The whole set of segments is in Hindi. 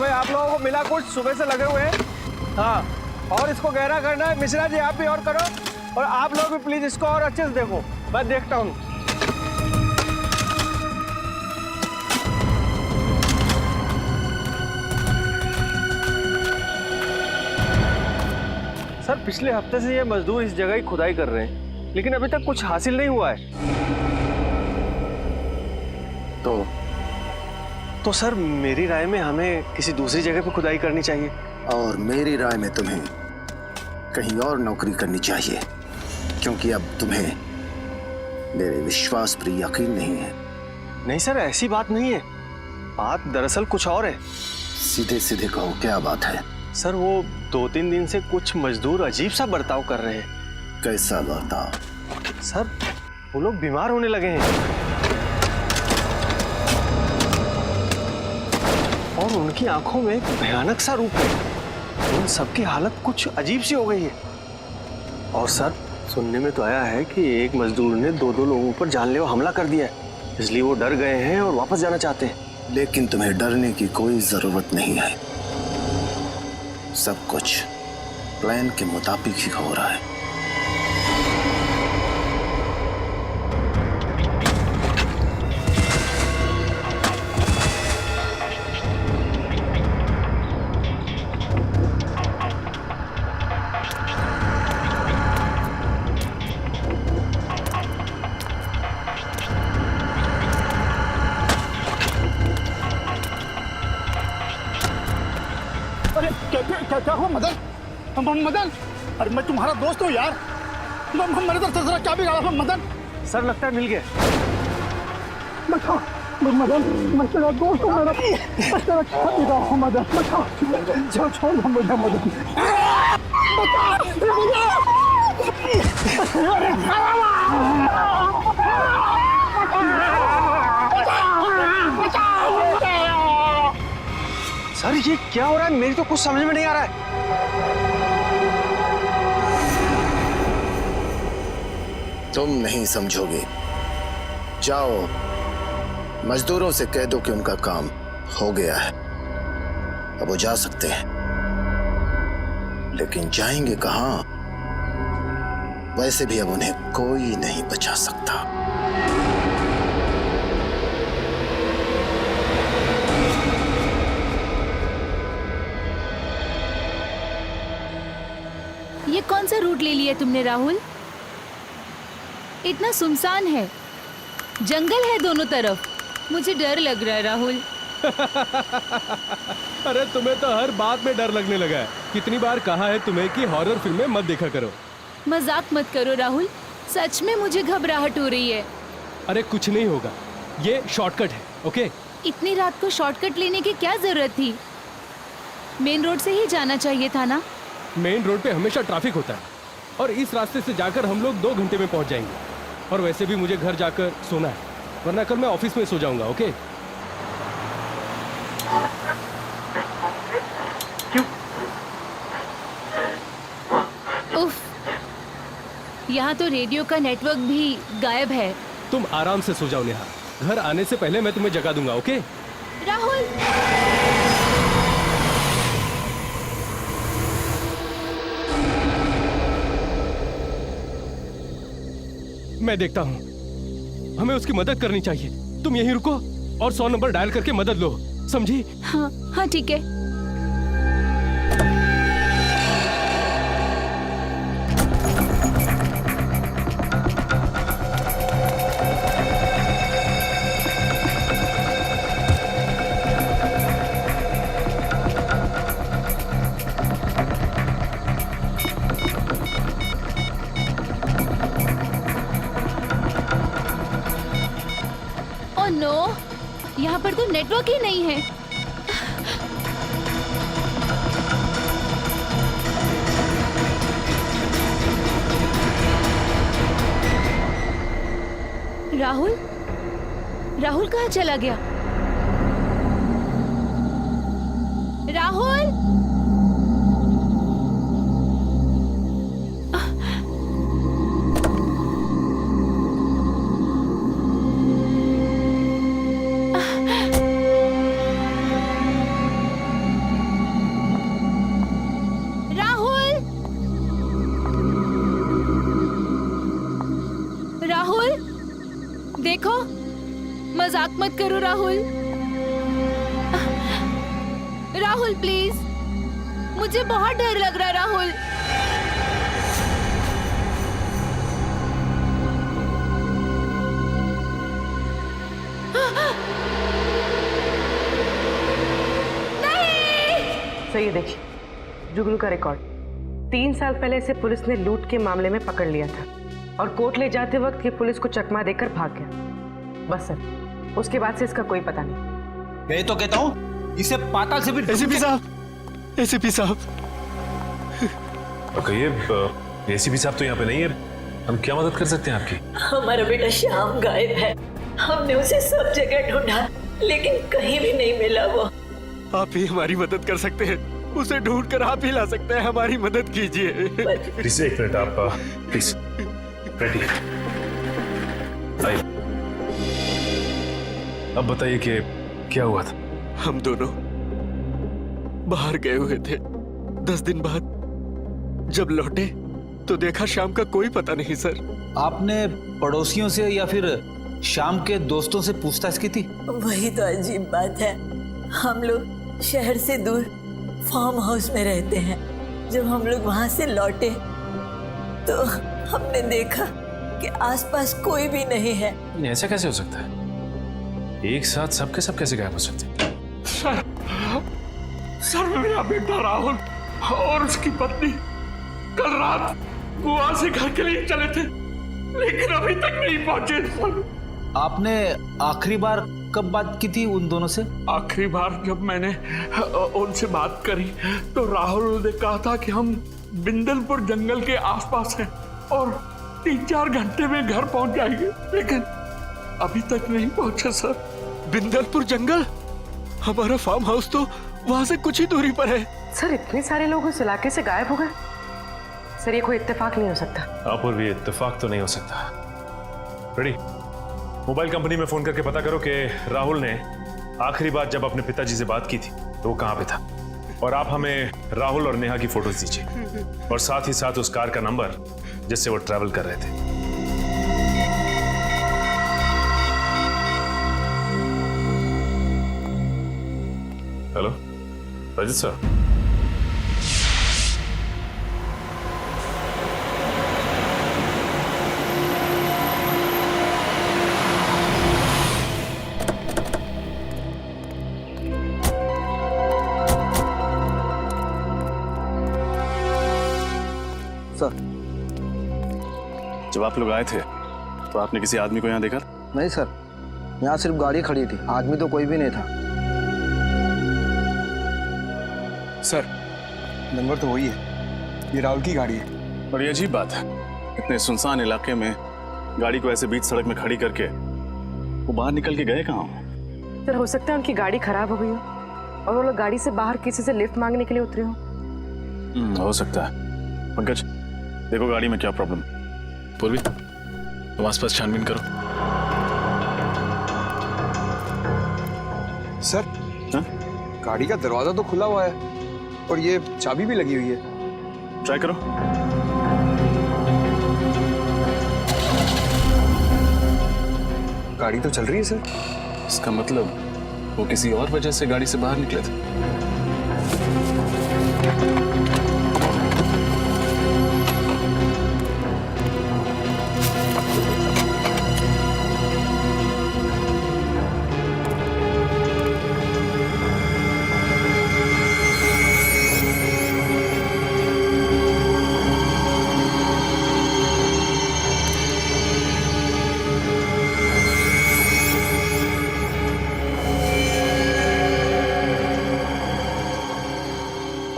भाई, आप लोगों को मिला कुछ? सुबह से लगे हुए हैं। हाँ, और इसको गहरा करना है। मिश्रा जी आप भी और करो, और आप लोग भी प्लीज इसको और अच्छे से देखो। मैं देखता हूँ। सर पिछले हफ्ते से ये मजदूर इस जगह की खुदाई कर रहे हैं, लेकिन अभी तक कुछ हासिल नहीं हुआ है। तो सर मेरी राय में हमें किसी दूसरी जगह पे खुदाई करनी चाहिए। और मेरी राय में तुम्हें कहीं और नौकरी करनी चाहिए, क्योंकि अब तुम्हें मेरे विश्वास पर यकीन नहीं है। नहीं सर, ऐसी बात नहीं है। बात दरअसल कुछ और है। सीधे सीधे कहो, क्या बात है? सर वो 2-3 दिन से कुछ मजदूर अजीब सा बर्ताव कर रहे हैं। कैसा बर्ताव? सर वो लोग बीमार होने लगे हैं, और उनकी आंखों में एक भयानक सा रूप है। उन सबकी हालत कुछ अजीब सी हो गई है। और सर सुनने में तो आया है कि एक मजदूर ने 2 लोगों पर जानलेवा हमला कर दिया है, इसलिए वो डर गए हैं और वापस जाना चाहते हैं। लेकिन तुम्हें डरने की कोई जरूरत नहीं है। सब कुछ प्लान के मुताबिक ही हो रहा है। क्या हुआ मदन? मदन, अरे मैं तुम्हारा दोस्त हूँ यार। मेरे तरफ क्या बिगाड़ा मदन? सर लगता है मिल गया। मदन, मैं तेरा दोस्त हूँ। मैं तेरा क्या बिगाड़ा हूँ मदन? छोड़ मुझे मदन। सर ये क्या हो रहा है? मेरी तो कुछ समझ में नहीं आ रहा है। तुम नहीं समझोगे। जाओ मजदूरों से कह दो कि उनका काम हो गया है, अब वो जा सकते हैं। लेकिन जाएंगे कहां? वैसे भी अब उन्हें कोई नहीं बचा सकता। ये कौन सा रूट ले लिया तुमने राहुल? इतना सुनसान है, जंगल है दोनों तरफ। मुझे डर लग रहा है राहुल। अरे तुम्हें तो हर बात में डर लगने लगा है। कितनी बार कहा है तुम्हें कि हॉरर फिल्में मत देखा करो। मजाक मत करो राहुल, सच में मुझे घबराहट हो रही है। अरे कुछ नहीं होगा, ये शॉर्टकट है। ओके? इतनी रात को शॉर्टकट लेने की क्या जरूरत थी? मेन रोड से ही जाना चाहिए था ना? मेन रोड पे हमेशा ट्रैफिक होता है, और इस रास्ते से जाकर हम लोग 2 घंटे में पहुंच जाएंगे। और वैसे भी मुझे घर जाकर सोना है, वरना कल मैं ऑफिस में सो जाऊंगा। ओके? उफ, यहाँ तो रेडियो का नेटवर्क भी गायब है। तुम आराम से सो जाओ नेहा, घर आने से पहले मैं तुम्हें जगा दूंगा। ओके? राहुल, मैं देखता हूँ, हमें उसकी मदद करनी चाहिए। तुम यहीं रुको और 100 नंबर डायल करके मदद लो, समझी? हाँ ठीक है। ओह नो, यहाँ पर तो नेटवर्क ही नहीं है। राहुल, राहुल कहाँ चला गया? राहुल, राहुल देखो, मजाक मत करो राहुल। राहुल प्लीज, मुझे बहुत डर लग रहा है राहुल। तो ये देखिए जुगनू का रिकॉर्ड। 3 साल पहले इसे पुलिस ने लूट के मामले में पकड़ लिया था और कोर्ट ले जाते वक्त ये पुलिस को चकमा देकर भाग गया। बस सर, उसके बाद से इसका कोई पता नहीं। मैं तो कहता हूँ इसे पाताल से भी एसीपी साहब, एसीपी साहब। कहिए, एसीपी साहब तो यहाँ पे नहीं है, हम क्या मदद कर सकते हैं आपकी? हमारा बेटा श्याम गायब है। हमने उसे सब जगह ढूंढा लेकिन कहीं भी नहीं मिला। वो आप ही हमारी मदद कर सकते हैं, उसे ढूंढ कर आप ही ला सकते हैं, हमारी मदद कीजिए। प्लीज एक मिनट, आप प्लीज बैठिए। आइए, अब बताइए कि क्या हुआ था? हम दोनों बाहर गए हुए थे। 10 दिन बाद जब लौटे तो देखा शाम का कोई पता नहीं सर। आपने पड़ोसियों से या फिर शाम के दोस्तों से पूछताछ की थी? वही तो अजीब बात है। हम लोग शहर से दूर फार्म हाउस में रहते हैं। जब हम लोग वहां से लौटे तो हमने देखा कि आसपास कोई भी नहीं है। ऐसा कैसे हो सकता है? एक साथ सबके सब कैसे गायब हो सकते हैं? सर मेरा बेटा राहुल और उसकी पत्नी कल रात गोवा से घर के लिए चले थे लेकिन अभी तक नहीं पहुंचे सर। आपने आखिरी बार कब बात की थी उन दोनों से? आखिरी बार जब मैंने उनसे बात करी तो राहुल ने कहा था कि हम बिंदलपुर जंगल के आसपास हैं और 3-4 घंटे में घर पहुंच जाएंगे, लेकिन अभी तक नहीं पहुंचे सर। बिंदलपुर जंगल? हमारा फार्म हाउस तो वहां से कुछ ही दूरी पर है। सर इतने सारे लोग उस इलाके से गायब हो गए? सर ये कोई इत्तेफाक नहीं हो सकता। आप और भी इत्तेफाक तो नहीं हो सकता। रेडी, मोबाइल कंपनी में फोन करके पता करो कि राहुल ने आखिरी बार जब अपने पिताजी से बात की थी तो वो कहां पे था, और आप हमें राहुल और नेहा की फोटोज दीजिए और साथ ही साथ उस कार का नंबर जिससे वो ट्रैवल कर रहे थे। Hello Rajit sir. जब आप लोग आए थे तो आपने किसी आदमी को यहाँ देखा? नहीं सर, यहाँ सिर्फ गाड़ी खड़ी थी, आदमी तो कोई भी नहीं था। सर नंबर तो वही है, ये राहुल की गाड़ी है। और ये अजीब बात है, इतने सुनसान इलाके में गाड़ी को ऐसे बीच सड़क में खड़ी करके वो बाहर निकल के गए कहाँ? सर हो सकता है उनकी गाड़ी खराब हो गई हो और वो लोग गाड़ी से बाहर किसी से लिफ्ट मांगने के लिए उतरे हो। हो सकता है। पंकज देखो गाड़ी में क्या प्रॉब्लम। पूर्वी तुम आसपास छानबीन करो। सर हा? गाड़ी का दरवाजा तो खुला हुआ है और ये चाबी भी लगी हुई है। ट्राई करो। गाड़ी तो चल रही है सर। इसका मतलब वो किसी और वजह से गाड़ी से बाहर निकले थे।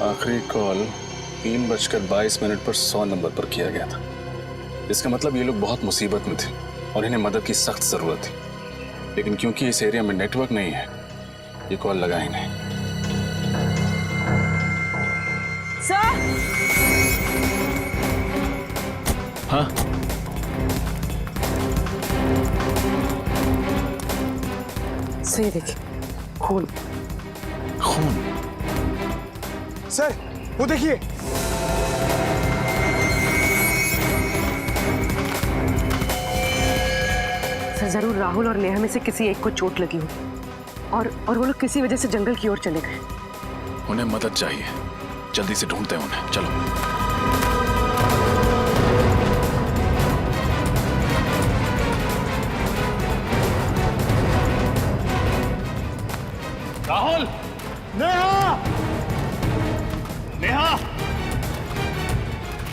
आखिरी कॉल 3:22 पर 100 नंबर पर किया गया था। इसका मतलब ये लोग बहुत मुसीबत में थे और इन्हें मदद की सख्त जरूरत थी, लेकिन क्योंकि इस एरिया में नेटवर्क नहीं है ये कॉल लगा ही नहीं। सर हाँ सही देखिए, खून। खून? सर वो देखिए। सर जरूर राहुल और नेहा में से किसी एक को चोट लगी हो और वो लोग किसी वजह से जंगल की ओर चले गए। उन्हें मदद चाहिए, जल्दी से ढूंढते हैं उन्हें। चलो। राहुल! नेहा! नेहा!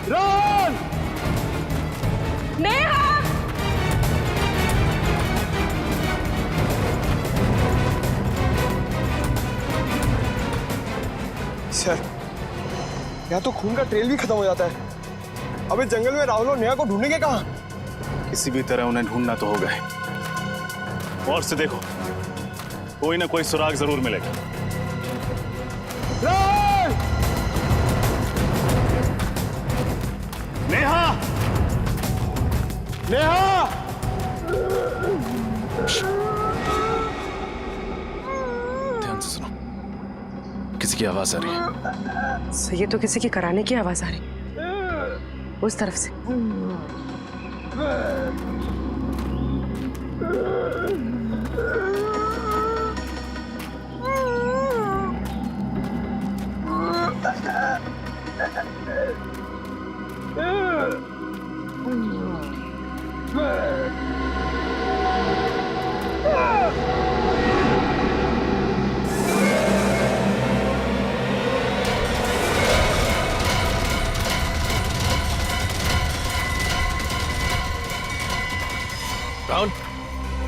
राहुल! नेहा! सर, यहाँ तो खून का ट्रेल भी खत्म हो जाता है। अब इस जंगल में राहुल और नेहा को ढूंढेंगे कहाँ? किसी भी तरह उन्हें ढूंढना तो होगा ही। और से देखो, कोई ना कोई सुराग जरूर मिलेगा। राहुल! नेहा! नेहा! ध्यान से सुनो, किसी की आवाज आ रही है। सर ये तो किसी की कराने की आवाज आ रही उस तरफ से। राहुल!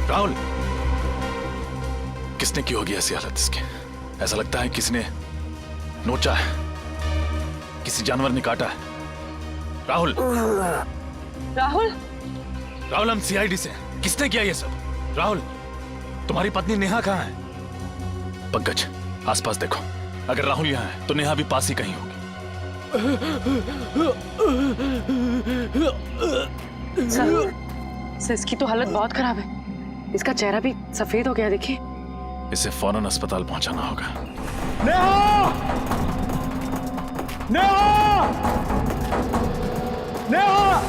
राहुल! किसने की होगी ऐसी हालत इसकी? ऐसा लगता है किसी ने नोचा है, किसी जानवर ने काटा है। राहुल! राहुल! राहुल, हम सीआईडी से हैं। किसने किया ये सब? राहुल, तुम्हारी पत्नी नेहा कहाँ है? पंकज, आसपास देखो। अगर राहुल यहाँ है तो नेहा भी पास ही कहीं होगी। सर इसकी तो हालत बहुत खराब है। इसका चेहरा भी सफेद हो गया, देखिए। इसे फौरन अस्पताल पहुंचाना होगा। नेहा! नेहा! नेहा!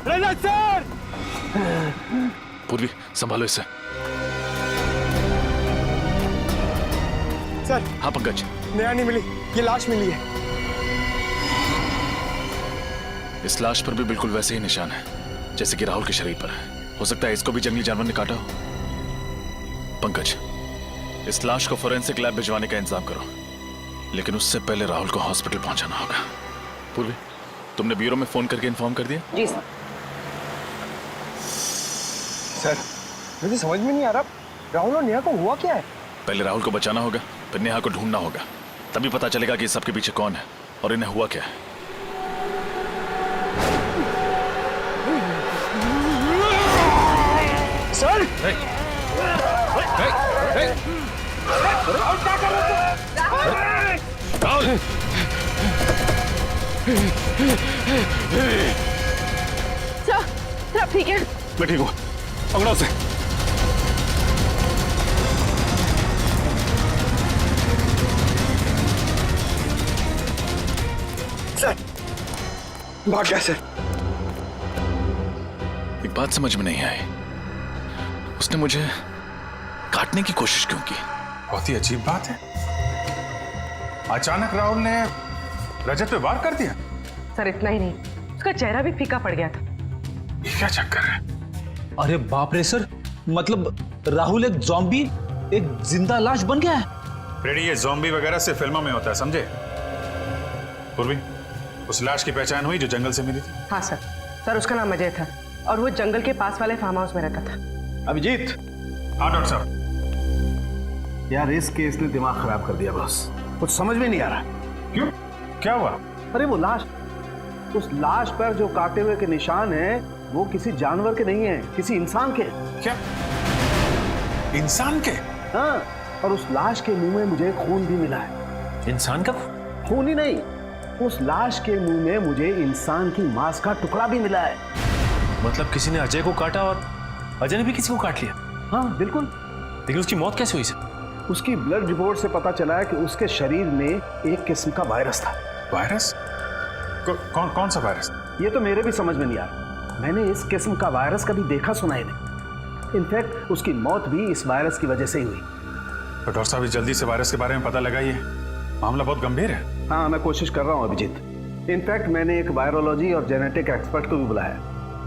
रंजन सर! पूर्वी, संभालो इसे। सर, हाँ पंकज। नेहा नहीं मिली, ये लाश मिली है। इस लाश पर भी बिल्कुल वैसे ही निशान है जैसे कि राहुल के शरीर पर है। हो सकता है इसको भी जंगली जानवर ने काटा हो। पंकज, इस लाश को फोरेंसिक लैब भिजवाने का इंतजाम करो, लेकिन उससे पहले राहुल को हॉस्पिटल पहुंचाना होगा। पूर्वी, तुमने ब्यूरो में फोन करके इन्फॉर्म कर दिया? जी सर। सर, मुझे समझ में नहीं आ रहा, राहुल और नेहा को हुआ क्या है? पहले राहुल को बचाना होगा, फिर नेहा को ढूंढना होगा। तभी पता चलेगा कि इस सबके पीछे कौन है और इन्हें हुआ क्या है। सर! राहुल! सर ठीक है? मैं ठीक हूँ, पकड़ो उसे। सर, भाग गया सर। एक बात समझ में नहीं आई, उसने मुझे काटने की कोशिश क्यों की? बहुत ही अजीब बात है। अचानक राहुल ने रजत पे वार कर दिया। सर इतना ही नहीं, उसका चेहरा भी फीका पड़ गया था। ये क्या चक्कर है? अरे बाप रे सर, मतलब राहुल एक ज़ॉम्बी, एक जिंदा लाश बन गया है। रेडी, ये ज़ॉम्बी वगैरह से फिल्मों में होता है, समझे? पूर्वी, उस लाश की पहचान हुई जो जंगल से मिली थी? हाँ सर। सर उसका नाम अजय था और वो जंगल के पास वाले फार्म हाउस में रहता था। अभिजीत। हाँ डॉक्टर साहब। यार इस केस ने दिमाग खराब कर दिया बॉस, कुछ समझ में नहीं आ रहा। क्यों, क्या हुआ? अरे वो लाश, उस लाश पर जो काटे हुए के निशान हैं वो किसी जानवर के नहीं है, किसी इंसान के। क्या? इंसान के? हाँ, और उस लाश के मुंह में मुझे खून भी मिला है। इंसान का खून ही नहीं, उस लाश के मुंह में मुझे इंसान की मांस का टुकड़ा भी मिला है। मतलब किसी ने अजय को काटा और अजय ने भी किसी को काट लिया? हाँ बिल्कुल। लेकिन उसकी मौत कैसे हुई सर? उसकी ब्लड रिपोर्ट से पता चला है कि उसके शरीर में एक किस्म का वायरस था। वायरस? कौन सा वायरस? ये तो मेरे भी समझ में नहीं आ रहा। मैंने इस किस्म का वायरस कभी देखा सुना ही नहीं। इनफैक्ट उसकी मौत भी इस वायरस की वजह से ही हुई। तो डॉक्टर साहब जल्दी से वायरस के बारे में पता लगाइए, मामला बहुत गंभीर है। हाँ मैं कोशिश कर रहा हूँ अभिजीत। इनफैक्ट मैंने एक वायरोलॉजी और जेनेटिक एक्सपर्ट को भी बुलाया।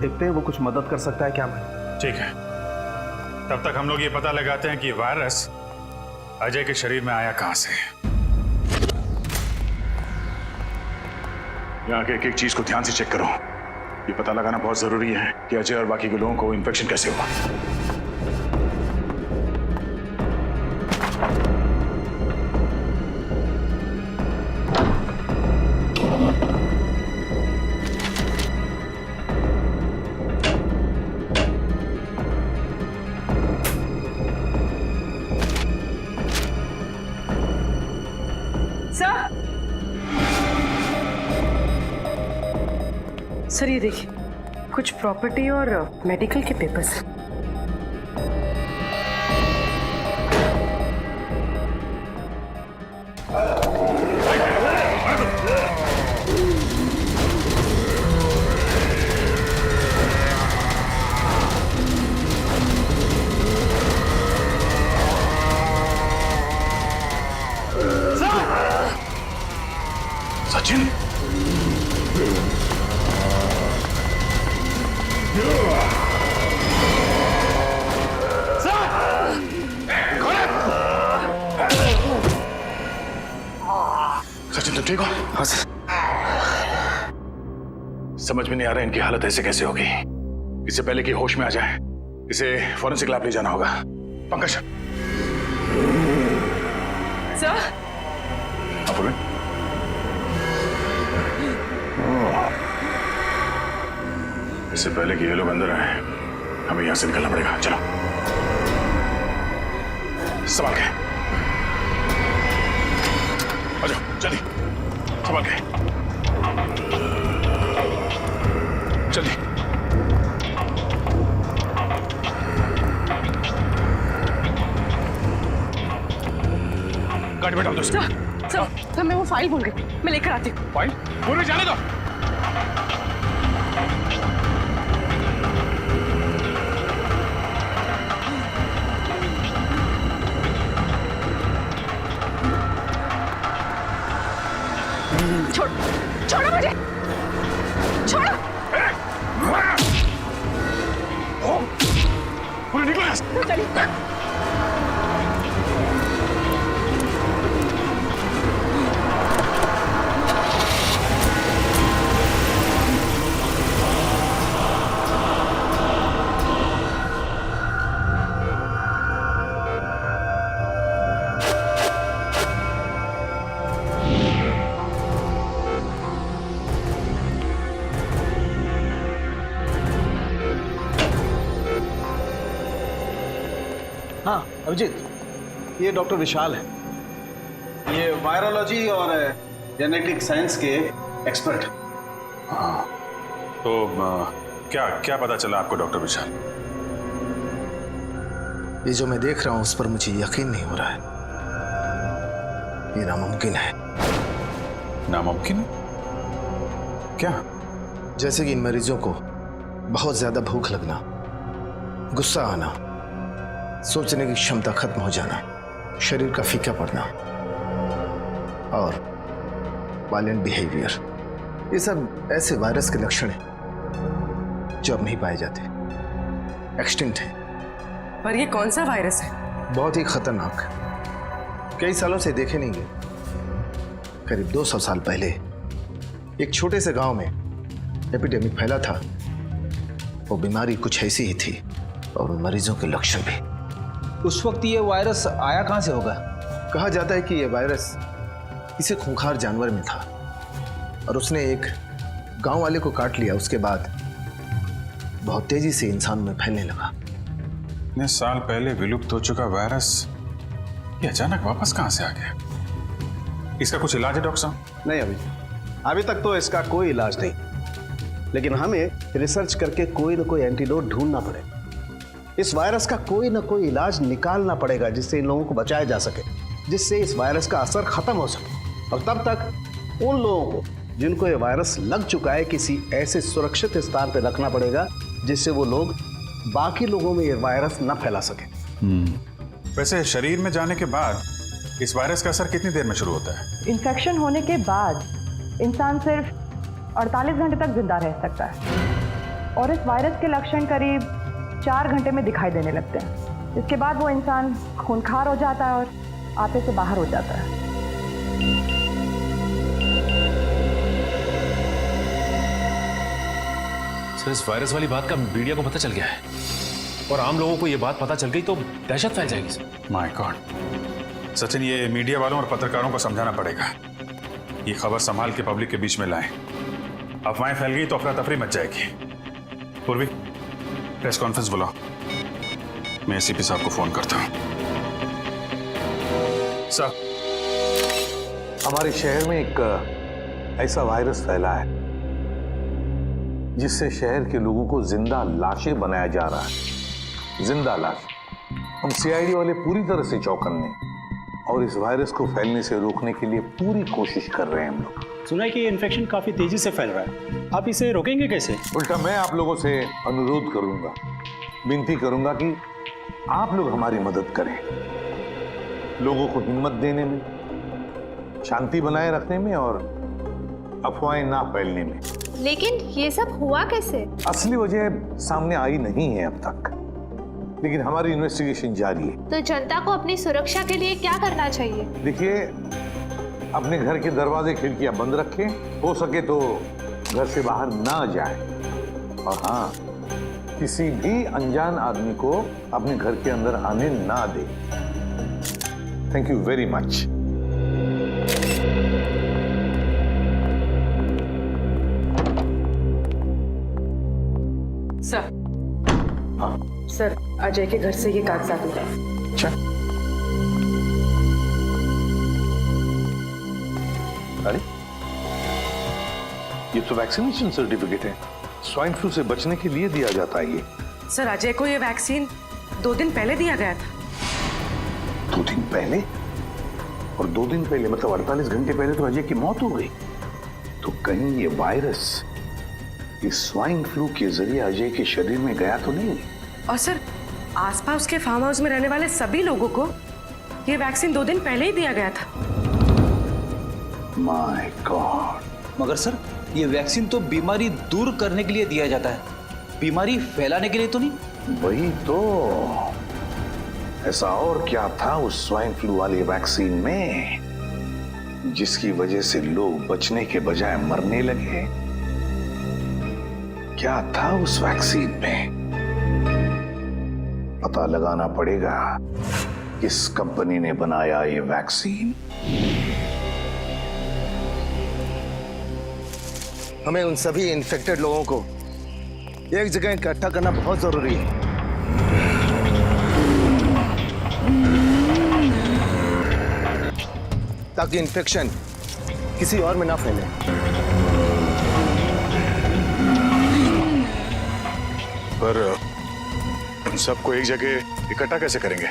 देखते हैं वो कुछ मदद कर सकता है क्या। मैं ठीक है, तब तक हम लोग ये पता लगाते हैं कि वायरस अजय के शरीर में आया कहां से। यहाँ के एक एक चीज को ध्यान से चेक करो। ये पता लगाना बहुत जरूरी है कि अजय और बाकी के लोगों को इन्फेक्शन कैसे हुआ। सर ये देखिए, कुछ प्रॉपर्टी और मेडिकल के पेपर्स हैं। सचिन, सचिन तुम ठीक हो? हाँ सर। समझ में नहीं आ रहा इनकी हालत ऐसे कैसे होगी। इससे पहले कि होश में आ जाए इसे फॉरेंसिक लैब ले जाना होगा। पंकज सर इससे पहले कि ये लोग अंदर आए हमें यहां से निकलना पड़ेगा। चलो संभाल के आ जाओ, जल्दी संभाल के जल्दी। गाड़ी में डाल दो। सर मैं वो फाइल भूल गई, मैं लेकर आती हूँ। फाइल पूरे जाने दो। छोड़ो मुझे, छोड़ो। पूरे निकलो यहाँ से। चलिए। हाँ अभिजीत, ये डॉक्टर विशाल है। ये वायरोलॉजी और जेनेटिक साइंस के एक्सपर्ट। हाँ तो क्या क्या पता चला आपको डॉक्टर विशाल? ये जो मैं देख रहा हूं उस पर मुझे यकीन नहीं हो रहा है। ये नामुमकिन है। नामुमकिन? क्या? जैसे कि इन मरीजों को बहुत ज्यादा भूख लगना, गुस्सा आना, सोचने की क्षमता खत्म हो जाना, शरीर का फीका पड़ना और वायलेंट बिहेवियर, ये सब ऐसे वायरस के लक्षण हैं जो अब नहीं पाए जाते, एक्सटिंक्ट हैं। पर ये कौन सा वायरस है? बहुत ही खतरनाक, कई सालों से देखे नहीं गए। करीब 200 साल पहले एक छोटे से गांव में एपिडेमिक फैला था। वो बीमारी कुछ ऐसी ही थी और उन मरीजों के लक्षण भी। उस वक्त ये वायरस आया कहां से होगा? कहा जाता है कि यह वायरस किसी खूंखार जानवर में था और उसने एक गांव वाले को काट लिया। उसके बाद बहुत तेजी से इंसान में फैलने लगा। इतने साल पहले विलुप्त हो चुका वायरस ये अचानक वापस कहां से आ गया? इसका कुछ इलाज है डॉक्टर साहब? नहीं अभी तक तो इसका कोई इलाज नहीं, लेकिन हमें रिसर्च करके कोई ना कोई एंटीडोट ढूंढना पड़ेगा। इस वायरस का कोई ना कोई इलाज निकालना पड़ेगा जिससे इन लोगों को बचाया जा सके, जिससे इस वायरस का असर खत्म हो सके। और तब तक उन लोगों को जिनको ये वायरस लग चुका है किसी ऐसे सुरक्षित स्थान पर रखना पड़ेगा जिससे वो लोग बाकी लोगों में ये वायरस न फैला सके। वैसे शरीर में जाने के बाद इस वायरस का असर कितनी देर में शुरू होता है? इन्फेक्शन होने के बाद इंसान सिर्फ 48 घंटे तक जिंदा रह सकता है और इस वायरस के लक्षण करीब 4 घंटे में दिखाई देने लगते हैं। इसके बाद वो इंसान खूंखार हो जाता है और आपे से बाहर हो जाता है। सर, इस वायरस वाली बात का मीडिया को पता चल गया है और आम लोगों को ये बात पता चल गई तो दहशत फैल जाएगी सर। माय गॉड सचिन, ये मीडिया वालों और पत्रकारों को समझाना पड़ेगा। ये खबर संभाल के पब्लिक के बीच में लाएं। अफवाहें फैल गई तो अफरा तफरी मच जाएगी। पूर्वी, प्रेस कॉन्फ्रेंस बुलाओ। मैं एसीपी साहब को फोन करता हूं। साहब, हमारे शहर में एक ऐसा वायरस फैला है जिससे शहर के लोगों को जिंदा लाशें बनाया जा रहा है। जिंदा लाश। हम सीआईडी वाले पूरी तरह से चौकन्ने और इस वायरस को फैलने से रोकने के लिए पूरी कोशिश कर रहे हैं हम लोग। सुना है कि ये इन्फेक्शन काफी तेजी से फैल रहा है, आप इसे रोकेंगे कैसे? उल्टा मैं आप लोगों से अनुरोध करूंगा, विनती करूंगा कि आप लोग हमारी मदद करें, लोगों को हिम्मत देने में, शांति बनाए रखने में और अफवाहें ना फैलने में। लेकिन ये सब हुआ कैसे? असली वजह सामने आई नहीं है अब तक, लेकिन हमारी इन्वेस्टिगेशन जारी है। तो जनता को अपनी सुरक्षा के लिए क्या करना चाहिए? देखिए, अपने घर के दरवाजे खिड़कियां बंद रखें, हो सके तो घर से बाहर ना जाएं। और हाँ, किसी भी अनजान आदमी को अपने घर के अंदर आने ना दें। Thank you very much. Sir, sir, Ajay के घर से ये कागजात मिले। अच्छा, अरे ये तो वैक्सीनेशन सर्टिफिकेट है, स्वाइन फ्लू से बचने के लिए दिया जाता है ये। सर, अजय को ये वैक्सीन 2 दिन पहले दिया गया था। 2 दिन पहले? और 2 दिन पहले मतलब 48 घंटे पहले तो अजय की मौत हो गई। तो कहीं ये वायरस इस स्वाइन फ्लू के जरिए अजय के शरीर में गया तो नहीं? और सर, आसपास के फार्म हाउस में रहने वाले सभी लोगों को ये वैक्सीन 2 दिन पहले ही दिया गया था। My God. मगर सर, ये वैक्सीन तो बीमारी दूर करने के लिए दिया जाता है, बीमारी फैलाने के लिए तो नहीं। वही तो, ऐसा और क्या था उस स्वाइन फ्लू वाली वैक्सीन में जिसकी वजह से लोग बचने के बजाय मरने लगे? क्या था उस वैक्सीन में? पता लगाना पड़ेगा किस कंपनी ने बनाया ये वैक्सीन। हमें उन सभी इन्फेक्टेड लोगों को एक जगह इकट्ठा करना बहुत जरूरी है। ताकि इन्फेक्शन किसी और में ना फैले। पर उन सबको एक जगह इकट्ठा कैसे करेंगे?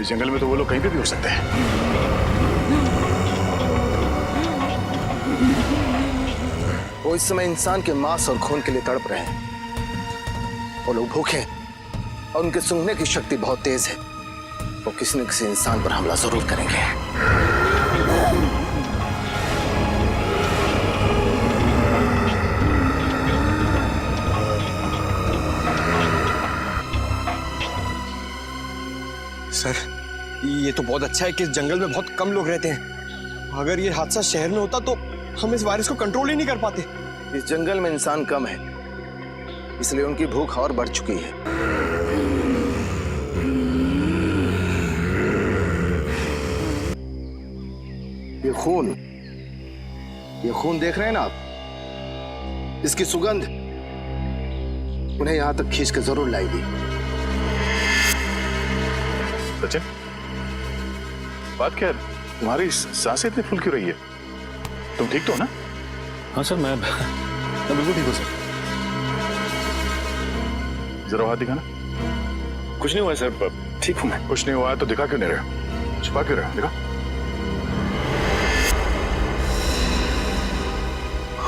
इस जंगल में तो वो लोग कहीं पे भी हो सकते हैं। वो इस समय इंसान के मांस और खून के लिए तड़प रहे हैं। वो लोग भूखे हैं और उनके सूंघने की शक्ति बहुत तेज है। वो किसी न किसी इंसान पर हमला जरूर करेंगे। सर, ये तो बहुत अच्छा है कि इस जंगल में बहुत कम लोग रहते हैं। अगर ये हादसा शहर में होता तो हम इस वायरस को कंट्रोल ही नहीं कर पाते। इस जंगल में इंसान कम है, इसलिए उनकी भूख और बढ़ चुकी है। ये खून देख रहे हैं ना आप? इसकी सुगंध उन्हें यहां तक खींच के जरूर लाएगी। सचिन, बात क्या है? तुम्हारी सांसें इतनी फुल क्यों रही है? तुम ठीक तो हो ना? हाँ सर, मैं बिल्कुल ठीक हूँ सर। जरा हाथ दिखाना। कुछ नहीं हुआ सर, ठीक हूँ मैं। कुछ नहीं हुआ है तो दिखा क्यों नहीं रहे हो? छुपा क्यों रहे हो? दिखा।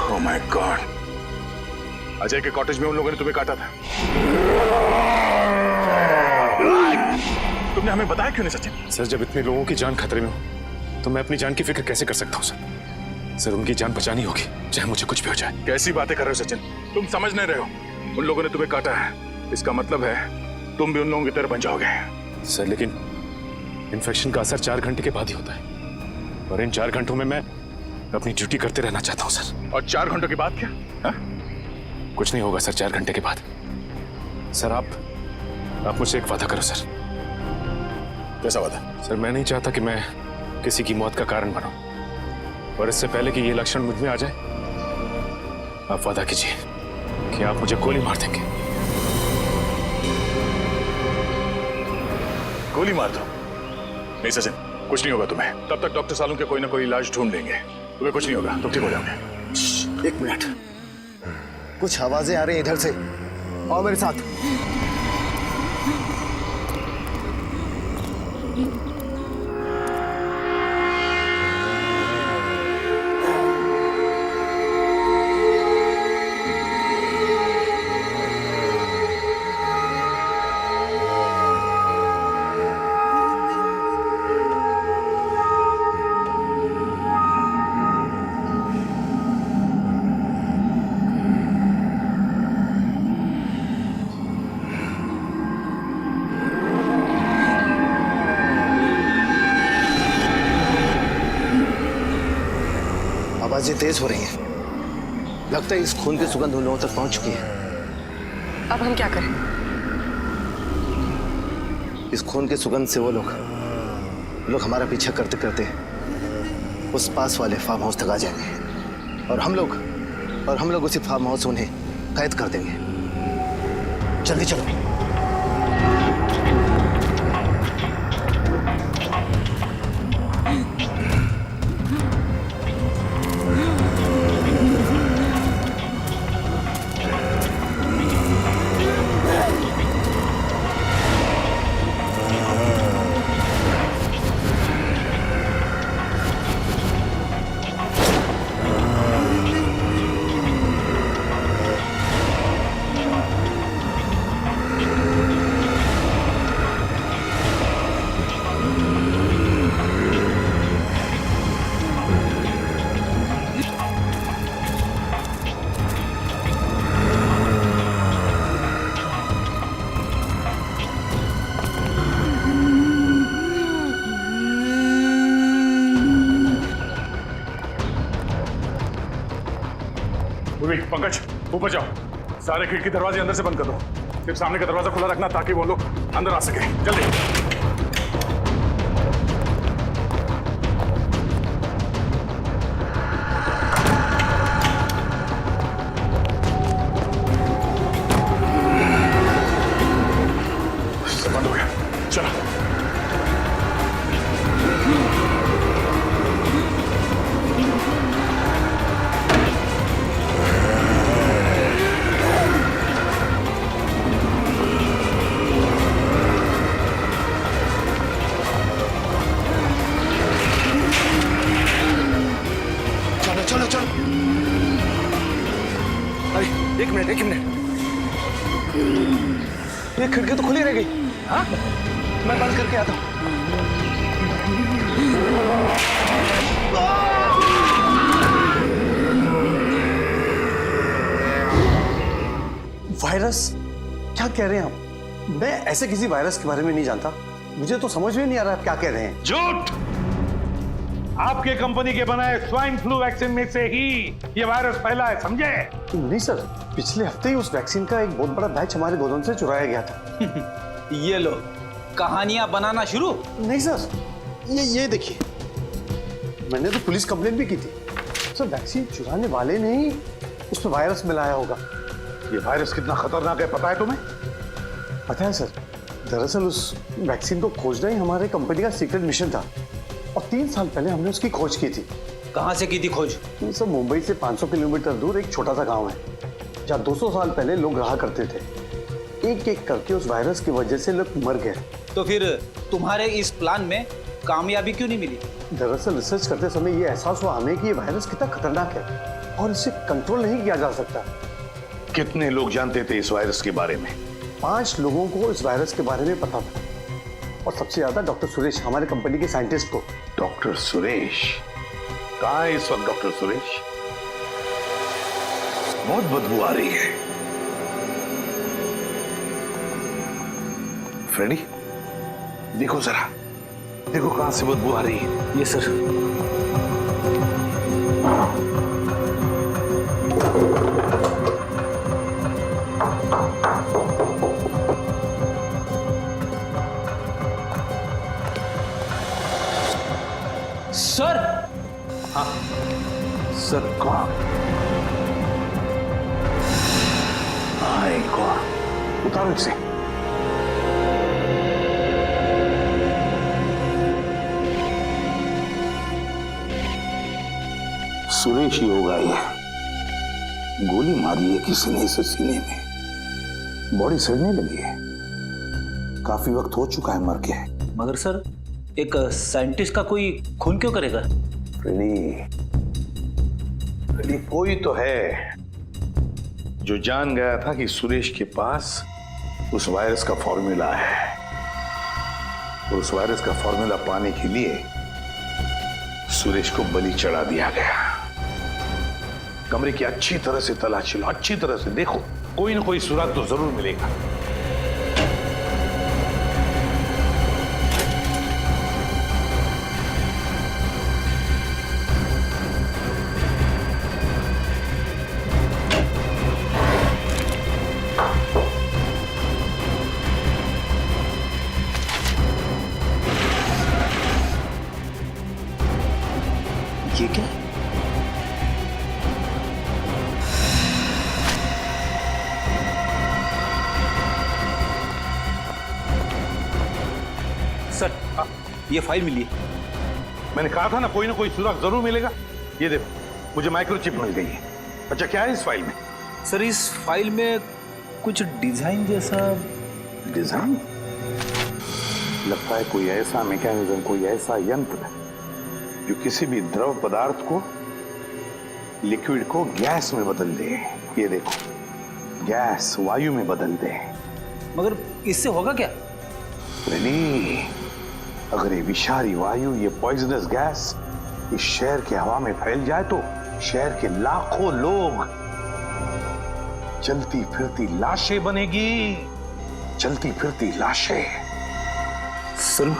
ओह माय गॉड, अजय के कॉटेज में उन लोगों ने तुम्हें काटा था। तुमने हमें बताया क्यों नहीं सचिन? सर जब इतने लोगों की जान खतरे में हो तो मैं अपनी जान की फिक्र कैसे कर सकता हूँ सर? सर उनकी जान बचानी होगी चाहे मुझे कुछ भी हो जाए। कैसी बातें कर रहे हो सचिन? तुम समझ नहीं रहे हो। उन लोगों ने तुम्हें काटा है, इसका मतलब है तुम भी उन लोगों की तरह बन जाओगे। सर लेकिन इन्फेक्शन का असर 4 घंटे के बाद ही होता है और इन 4 घंटों में मैं अपनी ड्यूटी करते रहना चाहता हूँ सर। और 4 घंटों के बाद क्या? हा? कुछ नहीं होगा सर 4 घंटे के बाद। सर आप मुझसे एक वादा करो सर। कैसा वादा? सर मैं नहीं चाहता कि मैं किसी की मौत का कारण बनूं, और इससे पहले कि ये लक्षण मुझ में आ जाए आप वादा कीजिए कि आप मुझे गोली मार देंगे। गोली मार दो? नहीं सचिन, कुछ नहीं होगा तुम्हें। तब तक डॉक्टर सालू के कोई ना कोई इलाज ढूंढ लेंगे, तुम्हें कुछ नहीं होगा, तुम ठीक हो जाओगे। 1 मिनट, कुछ आवाजें आ रही हैं इधर से। आओ मेरे साथ। आवाजें तेज हो रही हैं। लगता है इस खून की सुगंध उन लोगों तक पहुंच चुकी है। अब हम क्या करें? इस खून की सुगंध से वो लोग हमारा पीछा करते करते उस पास वाले फार्म हाउस तक आ जाएंगे और हम लोग उसी फार्म हाउस उन्हें कैद कर देंगे। जल्दी चलो। पंकज ऊपर जाओ, सारे खिड़की दरवाजे अंदर से बंद कर दो, सिर्फ सामने का दरवाजा खुला रखना ताकि वो लोग अंदर आ सके। जल्दी। बंद हो गया, चलो। एक मिनट, ये खिड़की तो खुली रह गई। हाँ, मैं बंद करके आता हूँ। वायरस? क्या कह रहे हैं आप? मैं ऐसे किसी वायरस के बारे में नहीं जानता, मुझे तो समझ में नहीं आ रहा आप क्या कह रहे हैं। झूठ! आपके कंपनी के बनाए स्वाइन फ्लू वैक्सीन में से ही ये वायरस फैला है, समझे? नहीं सर, पिछले हफ्ते ही उस वैक्सीन का एक बहुत बड़ा बैच हमारे गोदाम से चुराया गया था। ये लो, कहानियां बनाना शुरू। नहीं सर, ये देखिए, मैंने तो पुलिस कंप्लेंट भी की थी। सर वैक्सीन चुराने वाले ने ही उसमें वायरस मिलाया होगा। ये वायरस कितना खतरनाक है पता है तुम्हें? पता है सर, दरअसल उस वैक्सीन को खोजना ही हमारे कंपनी का सीक्रेट मिशन था और 3 साल पहले हमने उसकी खोज की थी। कहाँ से की थी खोज? सर मुंबई से 500 किलोमीटर दूर एक छोटा सा गांव है जहाँ 200 साल पहले लोग रहा करते थे। एक एक करके उस वायरस की वजह से लोग मर गए। तो फिर तुम्हारे इस प्लान में कामयाबी क्यों नहीं मिली? दरअसल रिसर्च करते समय ये एहसास हुआ हमें कि ये वायरस कितना खतरनाक है और इसे कंट्रोल नहीं किया जा सकता। कितने लोग जानते थे इस वायरस के बारे में? 5 लोगों को इस वायरस के बारे में पता था और सबसे ज्यादा डॉक्टर सुरेश, हमारे कंपनी के साइंटिस्ट को। डॉक्टर सुरेश कहाँ है इस वक्त? डॉक्टर सुरेश, बहुत बदबू आ रही है। फ्रेडी, देखो जरा, देखो कहां से बदबू आ रही है। ये सर। सर। हाँ सर, कौन? हाय गॉड, उतारो इसे। सुरेश ही होगा ये। गोली मारी है किसी ने इसे सीने में, बॉडी सड़ने लगी है, काफी वक्त हो चुका है मर के। मगर सर, एक साइंटिस्ट का कोई खून क्यों करेगा? फ्रेडी, कोई तो है जो जान गया था कि सुरेश के पास उस वायरस का फॉर्मूला है, और उस वायरस का फॉर्मूला पाने के लिए सुरेश को बलि चढ़ा दिया गया। कमरे की अच्छी तरह से तलाशी लो, अच्छी तरह से देखो, कोई ना कोई सुराग तो जरूर मिलेगा। ये क्या? सर, ये फाइल मिली है। मैंने कहा था ना कोई सुराग जरूर मिलेगा। ये देखो, मुझे माइक्रोचिप मिल गई है। अच्छा, क्या है इस फाइल में? सर, इस फाइल में कुछ डिजाइन जैसा। डिजाइन? लगता है कोई ऐसा मैकेनिज्म, कोई ऐसा यंत्र जो किसी भी द्रव पदार्थ को, लिक्विड को गैस में बदल दे। ये देखो, गैस वायु में बदल दे। मगर इससे होगा क्या? रेनी, अगर ये विषारी वायु, ये पॉइजनस गैस इस शहर की हवा में फैल जाए तो शहर के लाखों लोग चलती फिरती लाशें बनेगी, चलती फिरती लाशें। सर,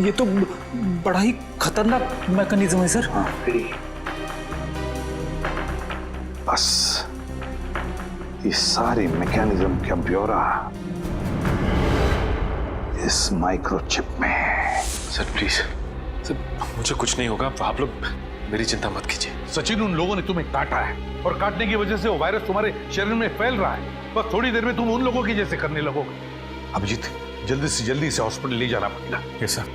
ये तो बड़ा ही खतरनाक मैकेनिज्म है सर। हाँ, बस इस सारे मैकेनिज्म का ब्यौरा इस माइक्रोचिप में। सर प्लीज, सर मुझे कुछ नहीं होगा, आप लोग मेरी चिंता मत कीजिए। सचिन, उन लोगों ने तुम्हें काटा है और काटने की वजह से वो वायरस तुम्हारे शरीर में फैल रहा है। बस थोड़ी देर में तुम उन लोगों की जैसे करने लगोगे। अभिजीत, जल्दी से जल्दी इसे हॉस्पिटल ले जाना पड़ेगा। यस सर,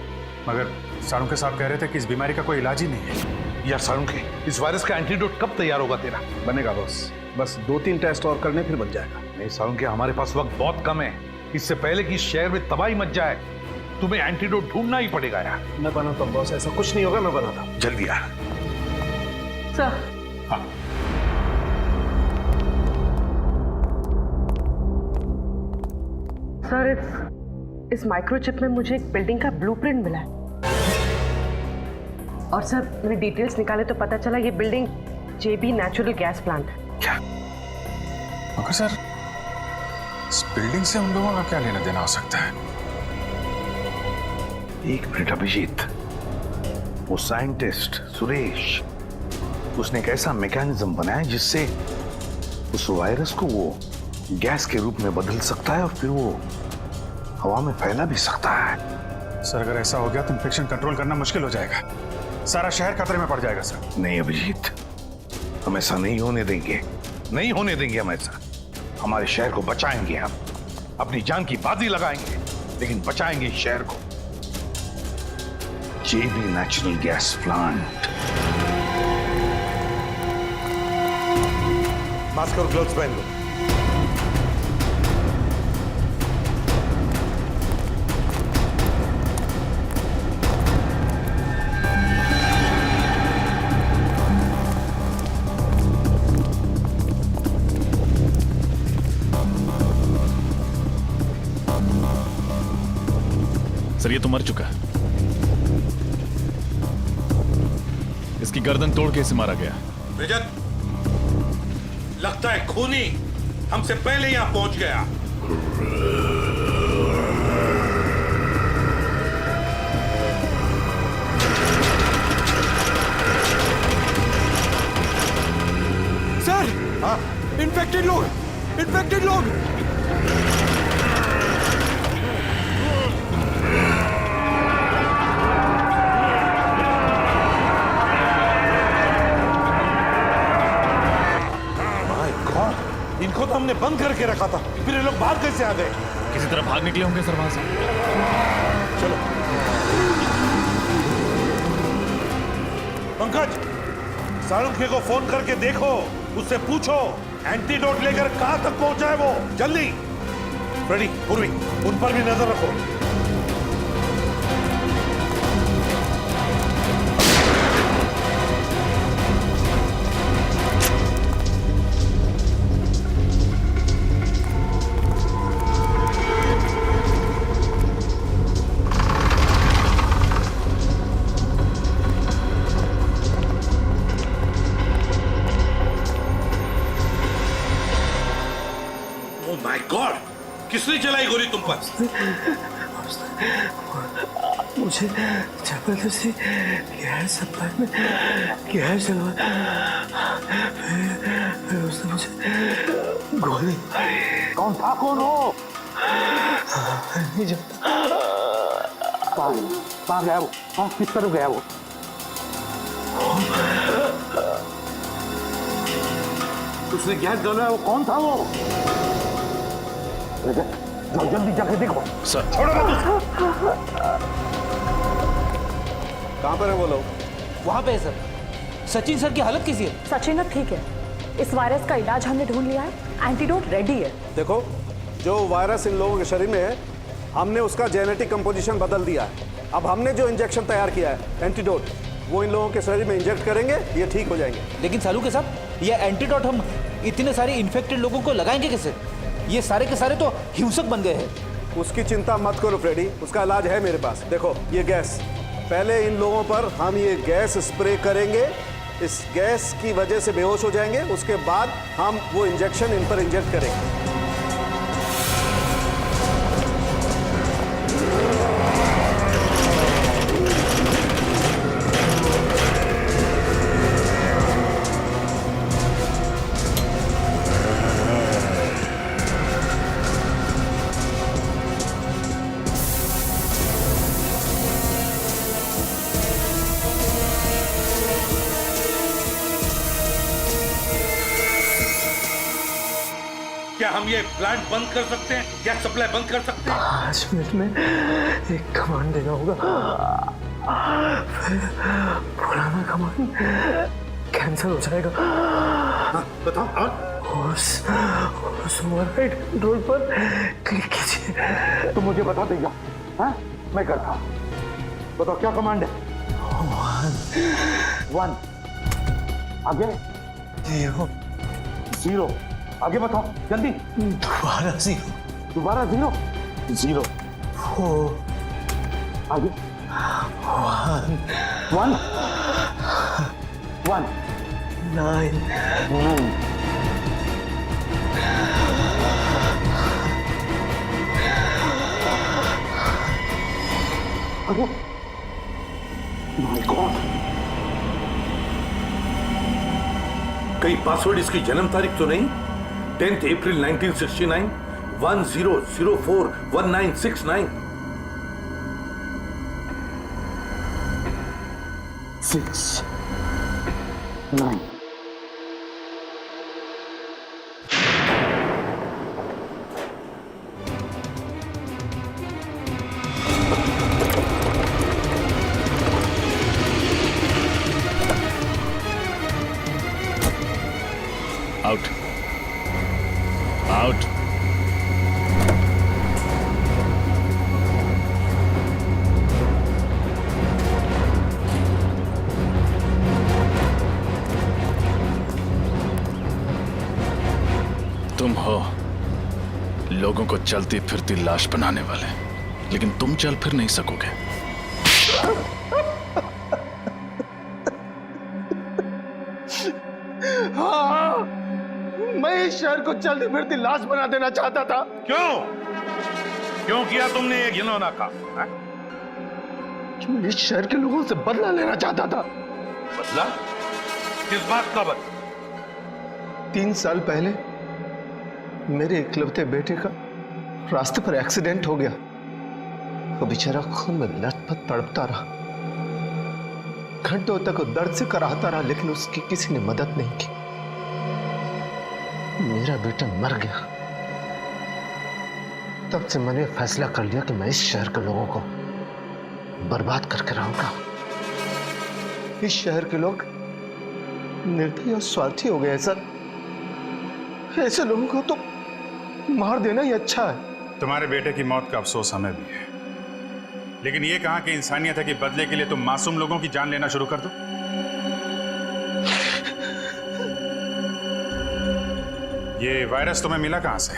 मगर सारुंके साहब कह रहे थे कि इस बीमारी का कोई इलाज ही नहीं है। यार सारुंके, इस वायरस का एंटीडोट कब तैयार होगा तेरा? बनेगा बॉस, बस 2-3 टेस्ट और करने फिर बन जाएगा। नहीं सारुंके, हमारे पास वक्त बहुत कम है। इससे पहले कि शहर में तबाही मच जाए तुम्हें एंटीडोट ढूंढना ही पड़ेगा यार। मैं बनाता हूँ बॉस, ऐसा कुछ नहीं होगा, मैं बनाता हूँ। जल्दी यार। सर, हाँ, सर इस माइक्रोचिप में मुझे एक बिल्डिंग का ब्लूप्रिंट मिला है और सर मैंने डिटेल्स निकाले तो पता चला ये बिल्डिंग जेबी नेचुरल गैस प्लांट है। क्या? मगर सर, इस बिल्डिंग से हम लोगों का क्या लेना देना हो सकता है? एक मिनट अभिजीत, वो साइंटिस्ट सुरेश, उसने एक ऐसा मैकेनिज्म बनाया जिससे उस वायरस को वो गैस के रूप में बदल सकता है और फिर वो हवा में फैला भी सकता है। सर अगर ऐसा हो गया तो इन्फेक्शन कंट्रोल करना मुश्किल हो जाएगा, सारा शहर खतरे में पड़ जाएगा सर। नहीं अभिजीत, हम ऐसा नहीं होने देंगे, नहीं होने देंगे हम ऐसा। हमारे शहर को बचाएंगे, हम अपनी जान की बाजी लगाएंगे, लेकिन बचाएंगे इस शहर को। जेबी नेचुरल गैस प्लांट। मास्क और ग्लव्स पहन लो। सर ये तो मर चुका है। इसकी गर्दन तोड़ के इसे मारा गया। रजत, लगता है खूनी हमसे पहले यहां पहुंच गया। सर, इन्फेक्टेड लोग, इन्फेक्टेड लोग। इनको तो हमने बंद करके रखा था, फिर ये लोग बाहर कैसे आ गए? किसी तरह भाग निकले होंगे सर वहां से। चलो पंकज, साळुंखे को फोन करके देखो, उससे पूछो एंटीडोट लेकर कहां तक पहुंचा है वो। जल्दी। फ्रेडी, पूर्वी, उन पर भी नजर रखो। माय गॉड, किसने चलाई गोली तुम पर? मुझे जबरदस्ती गैस सप्लाई में गैस जलवा, फिर उसने मुझे गोली मारी। कौन था, कौन हो? नहीं जानता। कहाँ गया वो? किस तरफ गया वो? उसने गैस जलाया, वो कौन था वो? जाओ जल्दी जाके देखो। सर छोड़ो मत उसको। कहाँ पर है वो लोग? वहां पे है सर। सचिन सर की हालत कैसी है? सचिन अब ठीक है। इस वायरस का इलाज हमने ढूंढ लिया है, एंटीडोट रेडी है। देखो, जो वायरस इन लोगों के शरीर में है, हमने उसका जेनेटिक कंपोजिशन बदल दिया है। अब हमने जो इंजेक्शन तैयार किया है, एंटीडोट, वो इन लोगों के शरीर में इंजेक्ट करेंगे, ये ठीक हो जाएंगे। लेकिन सालू के साहब, ये एंटीडोट हम इतने सारे इन्फेक्टेड लोगों को लगाएंगे कैसे? ये सारे के सारे तो हिंसक बन गए हैं। उसकी चिंता मत करो फ्रेडी, उसका इलाज है मेरे पास। देखो ये गैस, पहले इन लोगों पर हम ये गैस स्प्रे करेंगे, इस गैस की वजह से बेहोश हो जाएंगे, उसके बाद हम वो इंजेक्शन इन पर इंजेक्ट करेंगे। क्या हम ये प्लांट बंद कर सकते हैं? क्या सप्लाई बंद कर सकते हैं? 5 मिनट में एक कमांड देना होगा, फिर पुराना कमांड कैंसिल हो जाएगा। बताओ। उस ओवरराइड कंट्रोल पर क्लिक कीजिए। तुम मुझे बता देगा? हाँ, मैं करता हूँ। बताओ क्या कमांड है? 1 आगे 0 आगे बताओ जल्दी। दोबारा 0 दोबारा 0 0 4 आगे 1 1 9 आगे। माय गॉड, कहीं पासवर्ड इसकी जन्म तारीख तो नहीं? 10th April 1969 10041969 6 9 out out. तुम हो लोगों को चलती फिरती लाश बनाने वाले। लेकिन तुम चल फिर नहीं सकोगे। हाँ, मैं इस शहर को चलती फिरती लाश बना देना चाहता था। क्यों किया तुमने ये घिनौना काम? इस शहर के लोगों से बदला लेना चाहता था। बदला? किस बात का बदला? 3 साल पहले मेरे इकलौते बेटे का रास्ते पर एक्सीडेंट हो गया। वो बेचारा खून में लथपथ तड़पता रहा, घंटों तक दर्द से कराहता रहा, लेकिन उसकी किसी ने मदद नहीं की। मेरा बेटा मर गया। तब से मैंने फैसला कर लिया कि मैं इस शहर के लोगों को बर्बाद करके रहूंगा। इस शहर के लोग निर्दयी और स्वार्थी हो गए सर। ऐसे लोगों को तो मार देना ही अच्छा है। तुम्हारे बेटे की मौत का अफसोस हमें भी है, लेकिन ये कहां की इंसानियत है कि बदले के लिए तुम मासूम लोगों की जान लेना शुरू कर दो। ये वायरस तुम्हें मिला कहां से?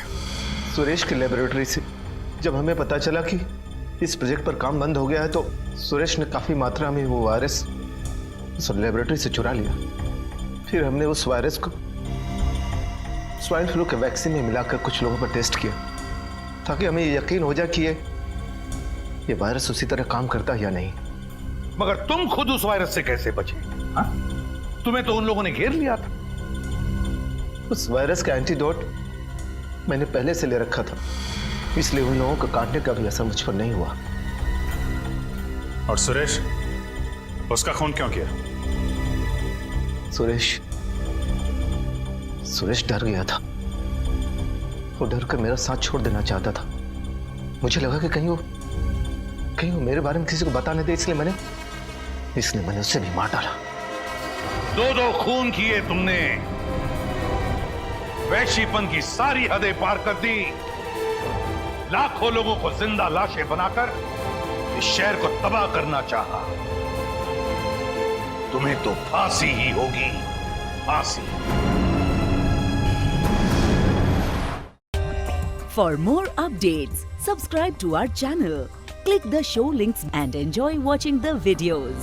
सुरेश की लेबोरेटरी से। जब हमें पता चला कि इस प्रोजेक्ट पर काम बंद हो गया है तो सुरेश ने काफी मात्रा में वो वायरस उस लेबोरेटरी से चुरा लिया। फिर हमने उस वायरस को स्वाइन फ्लू के वैक्सीन में मिलाकर कुछ लोगों पर टेस्ट किया, ताकि हमें यकीन हो जाए कि ये वायरस उसी तरह काम करता है या नहीं। मगर तुम खुद उस वायरस से कैसे बचे? हाँ? तुम्हें तो उन लोगों ने घेर लिया था। उस वायरस का एंटीडोट मैंने पहले से ले रखा था, इसलिए उन लोगों को काटने का भी असर मुझ पर नहीं हुआ। और सुरेश, उसका खून क्यों किया? सुरेश डर गया था। वो डर कर मेरा साथ छोड़ देना चाहता था। मुझे लगा कि कहीं वो मेरे बारे में किसी को बता नहीं दे, इसलिए मैंने उसे भी मार डाला। 2 खून किए तुमने, वैश्यपन की सारी हदें पार कर दी, लाखों लोगों को जिंदा लाशें बनाकर इस शहर को तबाह करना चाहा। तुम्हें तो फांसी ही होगी, फांसी। For more updates, subscribe to our channel, click the show links and enjoy watching the videos.